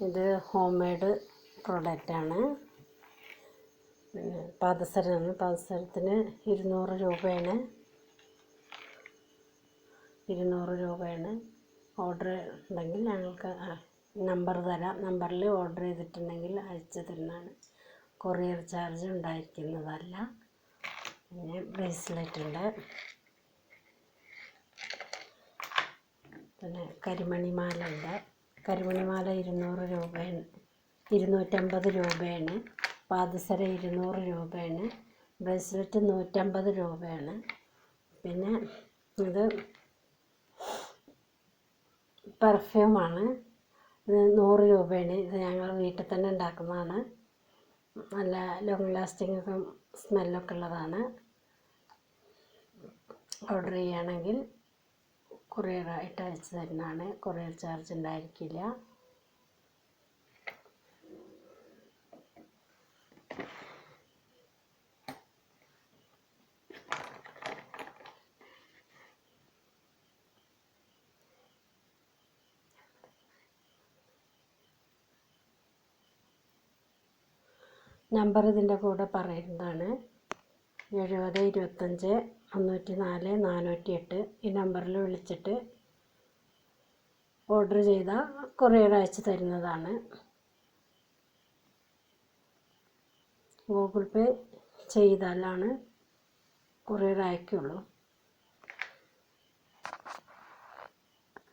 ഇത് home made പ്രോഡക്റ്റാണ്. പാദസരമാണ്. പാദസരത്തിന് 200 രൂപയാണ്. 200 രൂപയാണ്. ഓർഡർ ഉണ്ടെങ്കിൽ ഞങ്ങൾക്ക് നമ്പർ തരാം. നമ്പറിൽ ഓർഡർ ചെയ്തിട്ടുണ്ടെങ്കിൽ അയച്ചു തരുന്നതാണ്. കൊറിയർ ചാർജ് ഉണ്ടായിരിക്കുന്നതല്ല. പിന്നെ ബ്രേസ്ലെറ്റ് ഉണ്ട്. പിന്നെ കരിമണിമാല ഉണ്ട്. കരിമണിമാല 200 രൂപയാണ്. 250 രൂപയാണ്. പാദസര 200 രൂപയാണ്. ബ്രേസ്ലെറ്റ് 150 രൂപയാണ്. പിന്നെ ഇത് പെർഫ്യൂമാണ്. ഇത് 100 രൂപയാണ്. ഇത് ഞങ്ങൾ വീട്ടിൽ തന്നെ ഉണ്ടാക്കുന്നതാണ്. നല്ല ലോങ് ലാസ്റ്റിംഗ് സ്മെല്ലൊക്കെ ഉള്ളതാണ്. ഓർഡർ ചെയ്യുകയാണെങ്കിൽ കൊറിയറായിട്ട് അയച്ചു തരുന്നതാണ്. കൊറിയർ ചാർജ് ഉണ്ടായിരിക്കില്ല. നമ്പർ ഇതിൻ്റെ കൂടെ പറയുന്നതാണ്. 70 25 304 408. ഈ നമ്പറിൽ വിളിച്ചിട്ട് ഓർഡർ ചെയ്താൽ കൊറിയർ അയച്ചു തരുന്നതാണ്. ഗൂഗിൾ പേ ചെയ്താലാണ് കൊറിയർ അയക്കുള്ളൂ.